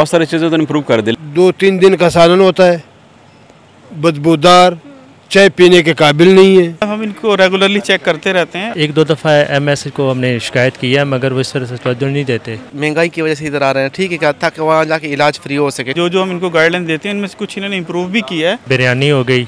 बहुत सारी चीज़ें तो इम्प्रूव कर दी। 2-3 दिन का सालन होता है, बदबूदार, चाय पीने के काबिल नहीं है। हम इनको रेगुलरली चेक करते रहते हैं। 1-2 दफ़ा एमएस को हमने शिकायत की है, मगर वो इस तरह से तवज्जो नहीं देते। महंगाई की वजह से इधर आ रहे हैं, ठीक है, क्या ताकि वहाँ जाके इलाज फ्री हो सके। जो हम इनको गाइडलाइन देते हैं इनमें से कुछ इन्होंने इम्प्रूव भी किया है। बिरयानी हो गई,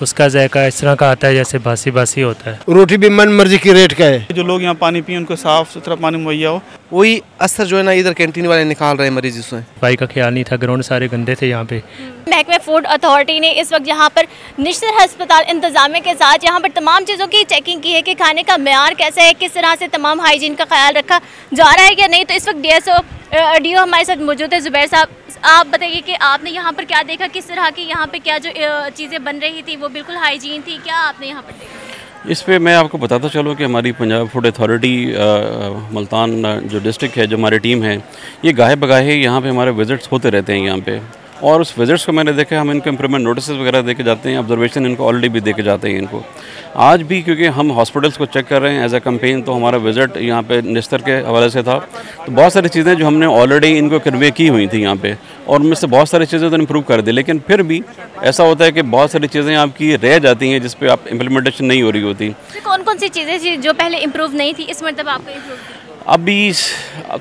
उसका जायका इस तरह का आता है जैसे बासी बासी होता है। रोटी भी मन मर्जी की रेट का है। जो लोग यहाँ पानी पिए उनको साफ सुथरा पानी मुहैया हो। वही असर जो है ना इधर कैंटीन वाले निकाल रहे हैं मरीज उसमें। सफाई का ख्याल नहीं था, ग्राउंड सारे गंदे थे यहाँ पे। महकमे फूड अथॉरिटी ने इस वक्त यहाँ पर निश्चित अस्पताल इंतजामिया के साथ यहाँ पर तमाम चीज़ों की चेकिंग की है कि खाने का मेयार कैसा है, किस तरह से तमाम हाइजीन का ख्याल रखा जा रहा है या नहीं। तो इस वक्त डीओ हमारे साथ मौजूद है, जुबैर साहब। आप बताइए कि आपने यहाँ पर क्या देखा, किस तरह की यहाँ पे क्या जो चीज़ें बन रही थी वो बिल्कुल हाइजीन थी, क्या आपने यहाँ पर देखा? इस पे मैं आपको बताता चलूँ कि हमारी पंजाब फूड अथॉरिटी मुल्तान जो डिस्ट्रिक्ट है, जो हमारी टीम है, ये गाहे बगाहे यहाँ पे हमारे विजिट्स होते रहते हैं यहाँ पे। और उस विजिट्स को मैंने देखा, हम इनको इम्प्रूवमेंट नोटिस वगैरह दे के जाते हैं, ऑब्जर्वेशन इनको ऑलरेडी भी दे के जाते हैं इनको। आज भी क्योंकि हम हॉस्पिटल्स को चेक कर रहे हैं एज अ कैंपेन, तो हमारा विज़िट यहाँ पे निस्तर के हवाले से था। तो बहुत सारी चीज़ें जो हमने ऑलरेडी इनको कन्वे की हुई थी यहाँ पे, और उनमें से बहुत सारी चीज़ें तो इम्प्रूव कर दी, लेकिन फिर भी ऐसा होता है कि बहुत सारी चीज़ें आपकी रह जाती हैं जिस पे आप इम्प्लीमेंटेशन नहीं हो रही होती। कौन कौन सी चीज़ें थी जो पहले इम्प्रूव नहीं थी, इस मतलब आपको इम्प्रूव की? अभी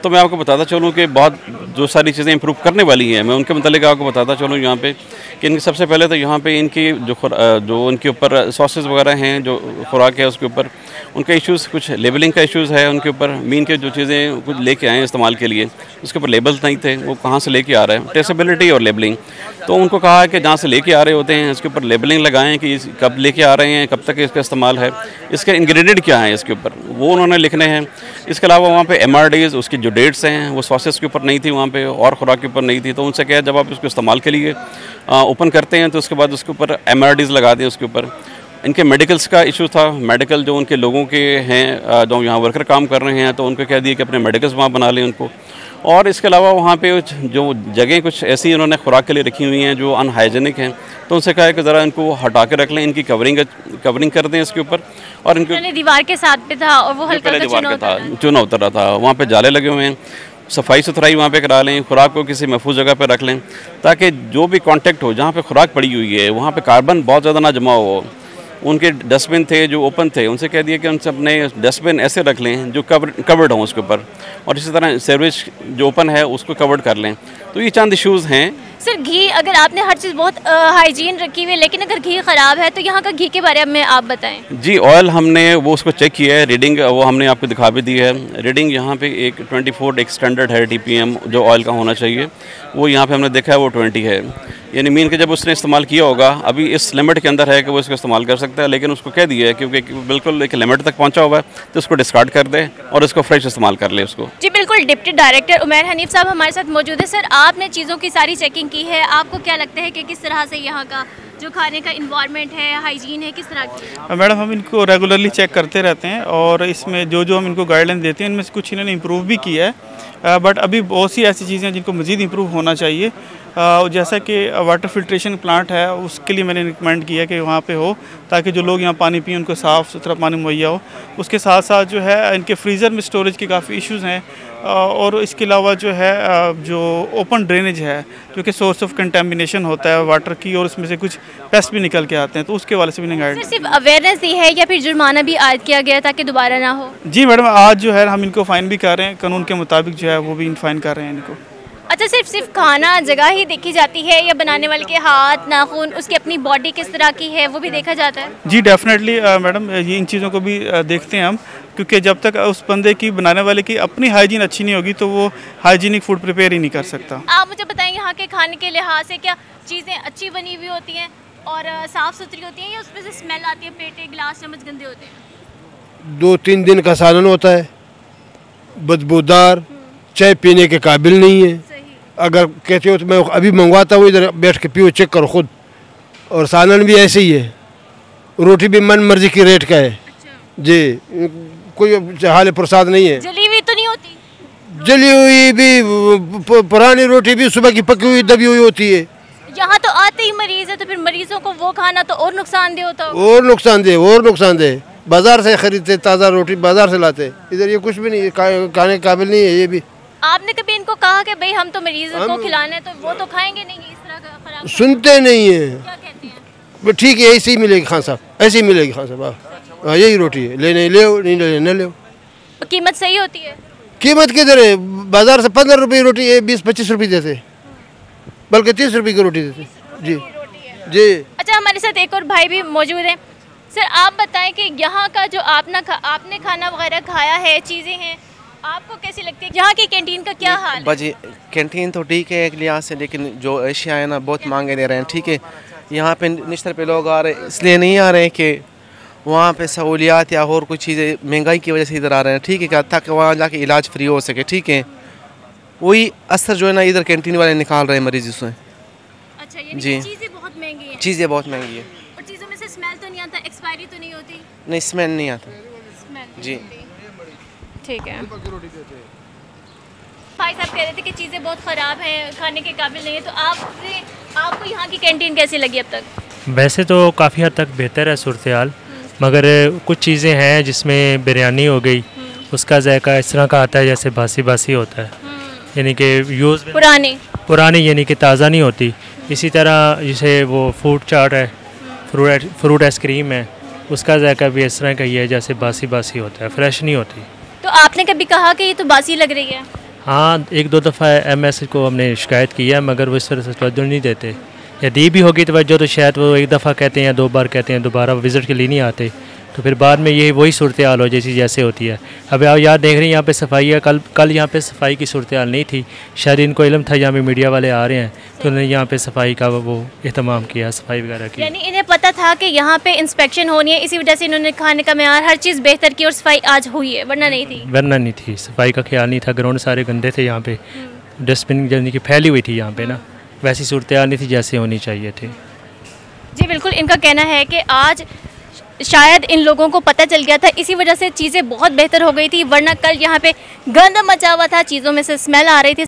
तो मैं आपको बताता चलूँ कि बहुत जो सारी चीज़ें इंप्रूव करने वाली हैं, मैं उनके मतलब आपको बताता चलूँ यहाँ पे कि इनके सबसे पहले तो यहाँ पे इनकी जो उनके ऊपर सॉसेस वगैरह हैं, जो खुराक है उसके ऊपर उनका इश्यूज़, कुछ लेबलिंग का इश्यूज़ है उनके ऊपर। मीन के जो चीज़ें कुछ लेके आए हैं इस्तेमाल के लिए, उसके ऊपर लेबल्स नहीं थे, वो कहाँ से लेके आ रहे हैं, ट्रेसेबिलिटी और लेबलिंग। तो उनको कहा है कि जहाँ से लेके आ रहे होते हैं उसके ऊपर लेबलिंग लगाएं कि कब लेके आ रहे हैं, कब तक इसका इस्तेमाल है, इसके इंग्रेडिएंट क्या हैं इसके ऊपर, वो उन्होंने लिखने हैं। इसके अलावा वहाँ पे MRDs, उसकी जो डेट्स हैं वो सॉसेस के ऊपर नहीं थी वहाँ पे, और खुराक के ऊपर नहीं थी। तो उनसे क्या है, जब आप इसको इस्तेमाल के लिए ओपन करते हैं तो उसके बाद उसके ऊपर MRDs लगा दें उसके ऊपर। इनके मेडिकल्स का इशू था, मेडिकल जो उनके लोगों के हैं जो यहाँ वर्कर काम कर रहे हैं, तो उनको कह दिया कि अपने मेडिकल्स वहाँ बना लें उनको। और इसके अलावा वहाँ पे जो जगह कुछ ऐसी उन्होंने खुराक के लिए रखी हुई हैं जो अनहाइजेनिक हैं, तो उनसे कहा है कि ज़रा इनको हटा के रख लें, इनकी कवरिंग कर दें इसके ऊपर। और इनको दीवार के साथ पे था और वो हल्का चूना उतर रहा था, वहाँ पे जाले लगे हुए हैं, सफाई सुथराई वहाँ पे करा लें, खुराक को किसी महफूज जगह पे रख लें, ताकि जो भी कांटेक्ट हो जहाँ पे खुराक पड़ी हुई है वहाँ पे कार्बन बहुत ज़्यादा ना जमा हो। उनके डस्टबिन थे जो ओपन थे, उनसे कह दिया कि उनसे अपने डस्टबिन ऐसे रख लें जो कवर्ड हों उसके ऊपर, और इसी तरह सर्विस जो ओपन है उसको कवर्ड कर लें। तो ये चंद इशूज़ हैं। सर, घी, अगर आपने हर चीज़ बहुत हाइजीन रखी हुई है, लेकिन अगर घी ख़राब है तो यहाँ का घी के बारे में आप बताएं। जी, ऑयल हमने वो उसको चेक किया है, रीडिंग वो हमने आपको दिखा भी दी है। रीडिंग यहाँ पे एक 24 एक स्टैंडर्ड है TPM जो ऑयल का होना चाहिए, वो यहाँ पे हमने देखा है वो 20 है। यानी मीन के जब उसने इस्तेमाल किया होगा, अभी इस लिमिट के अंदर है कि वो इसको इस्तेमाल कर सकता है, लेकिन उसको कह दिया है क्योंकि बिल्कुल एक लिमिट तक पहुँचा हुआ है तो उसको डिस्कार्ड कर दे और इसको फ्रेश इस्तेमाल कर ले उसको। जी बिल्कुल, डिप्टी डायरेक्टर उमैर हनीफ साहब हमारे साथ मौजूद है। सर, आपने चीज़ों की सारी चेकिंग की है, आपको क्या लगता है कि किस तरह से यहाँ का जो खाने का इन्वायरमेंट है, हाइजीन है, किस तरह की? मैडम, हम इनको रेगुलरली चेक करते रहते हैं और इसमें जो हम इनको गाइडलाइन देते हैं इनमें से कुछ इन्होंने इम्प्रूव भी किया है, बट अभी बहुत सी ऐसी चीज़ें हैं जिनको मज़ीद इम्प्रूव होना चाहिए। जैसा कि वाटर फिल्ट्रेशन प्लांट है, उसके लिए मैंने रिकमेंड किया कि वहाँ पे हो, ताकि जो लोग यहाँ पानी पिए उनको साफ़ सुथरा पानी मुहैया हो। उसके साथ साथ जो है इनके फ्रीज़र में स्टोरेज के काफ़ी इश्यूज़ हैं, और इसके अलावा जो है जो ओपन ड्रेनेज है जो कि सोर्स ऑफ कंटेमिनेशन होता है वाटर की, और उसमें से कुछ पेस्ट भी निकल के आते हैं, तो उसके वाले से भी गाइड। सिर्फ अवेयरनेस दी है या फिर जुर्माना भी आयद किया गया ताकि दोबारा ना हो? जी मैडम, आज जो है हम इनको फ़ाइन भी कर रहे हैं, कानून के मुताबिक जो है वो भी फ़ाइन कर रहे हैं इनको। अच्छा, सिर्फ खाना जगह ही देखी जाती है या बनाने वाले के हाथ, नाखून, उसकी अपनी बॉडी किस तरह की है वो भी देखा जाता है? जी डेफिनेटली मैडम, ये इन चीज़ों को भी देखते हैं हम, क्योंकि जब तक उस बंदे की, बनाने वाले की अपनी हाइजीन अच्छी नहीं होगी तो वो हाइजीनिक फूड प्रिपेयर ही नहीं कर सकता। आप मुझे बताएं, यहाँ के खाने के लिहाज से क्या चीज़ें अच्छी बनी हुई होती हैं और साफ़ सुथरी होती हैं, या उसमें से स्मेल आती है, प्लेटें गिलास चम्मच गंदे होते हैं? 2-3 दिन का सालन होता है, बदबूदार, चाय पीने के काबिल नहीं है। अगर कहते हो तो मैं अभी मंगवाता हूँ, इधर बैठ के पियो, चेक करो खुद। और सालन भी ऐसे ही है, रोटी भी मन मर्जी की रेट का है। अच्छा। जी, कोई हाल प्रसाद नहीं है। जली हुई तो नहीं होती? जली हुई भी, पुरानी रोटी भी सुबह की पकी हुई दबी हुई होती है। यहाँ तो आते ही मरीज है, तो फिर मरीजों को वो खाना तो और नुकसानदेह होता है। और नुकसानदेह। बाजार से खरीदते, ताज़ा रोटी बाजार से लाते, इधर ये कुछ भी नहीं, खाने के काबिल नहीं है ये भी। आपने कभी इनको कहा कि भाई हम तो मरीज को खिलाना है तो वो तो खाएंगे नहीं इस तरह का खराब? सुनते नहीं है। क्या कहते हैं? ठीक है, ऐसे ही मिलेगी खान साहब, ऐसे ही मिलेगी खान साहब। हाँ, यही रोटी है, लेने ले, नहीं ले न ले। कीमत सही होती है? कीमत किधर है? बाजार से 15 रुपये रोटी है, 20-25 रुपये देते, बल्कि 30 रुपये की रोटी देते। जी जी। अच्छा, हमारे साथ एक और भाई भी मौजूद हैं। सर, आप बताएं कि यहाँ का जो आपने खाना वगैरह खाया है, चीज़ें हैं, आपको कैसी लगती है? यहाँ की कैंटीन का क्या हाल है? बाजी कैंटीन तो ठीक है एक लिहाज से, लेकिन जो अशिया है ना बहुत महंगे दे रहे हैं। ठीक है, यहाँ पे निश्तर पे लोग आ रहे हैं, इसलिए नहीं आ रहे हैं कि वहाँ पे सहूलियात या और कुछ चीज़ें महंगाई की वजह से इधर आ रहे हैं। ठीक है, क्या ताकि वहाँ जाके इलाज फ्री हो सके। ठीक है, वही असर जो है ना इधर कैंटीन वाले निकाल रहे हैं मरीज उसमें। अच्छा, यानी जी, चीज़ें बहुत महंगी हैं। चीज़ें बहुत महंगी है और चीज़ों में से स्मेल तो नहीं आता, एक्सपायरी तो नहीं होती? नहीं, स्मेल नहीं आता। स्मेल जी, ठीक है। भाई साहब कह रहे थे कि चीज़ें बहुत ख़राब हैं, खाने के काबिल नहीं है, तो आपको यहाँ की कैंटीन कैसी लगी अब तक? वैसे तो काफ़ी हद तक बेहतर है सूरत हाल, मगर कुछ चीज़ें हैं जिसमें बिरयानी हो गई, उसका जायका इस तरह का आता है जैसे बासी बासी होता है, यानी कि यूज़ पुरानी यानी कि ताज़ा नहीं होती। इसी तरह जैसे वो फ्रूट चाट है, फ्रूट आइसक्रीम है, उसका जायका भी इस तरह का ही है जैसे बासी बासी होता है, फ्रेश नहीं होती। तो आपने कभी कहा कि ये तो बासी लग रही है? हाँ, 1-2 दफ़ा MS को हमने शिकायत की है, मगर वो इस तरह से तवज्जो नहीं देते। या दी भी होगी तवज्जो तो शायद वो 1 दफ़ा कहते हैं या 2 बार कहते हैं, दोबारा विज़िट के लिए नहीं आते, तो फिर बाद में ये वही सूरत हाल हो जैसे होती है। अब आप याद देख रहे हैं यहाँ पे सफाई है, कल यहाँ पे सफाई की सूरत हाल नहीं थी, शायद इनको इल्म था यहाँ पे मीडिया वाले आ रहे हैं तो उन्होंने यहाँ पे सफाई का वो एहतमाम किया, सफाई वगैरह की। यानी इन्हें पता था कि यहाँ पे इंस्पेक्शन होनी है, इसी वजह से इन्होंने खाने का मेयार हर चीज़ बेहतर की और सफाई आज हुई है, वरना नहीं थी। सफाई का ख्याल नहीं था, ग्राउंड सारे गंदे थे, यहाँ पे डस्टबिन यानी कि फैली हुई थी यहाँ पे ना, वैसी सूरत हाल नहीं थी जैसे होनी चाहिए थी। जी बिल्कुल, इनका कहना है कि आज शायद इन लोगों को पता चल गया था, इसी वजह से चीज़ें बहुत बेहतर हो गई थी, वरना कल यहाँ पे गंद मचा हुआ था, चीज़ों में से स्मेल आ रही थी।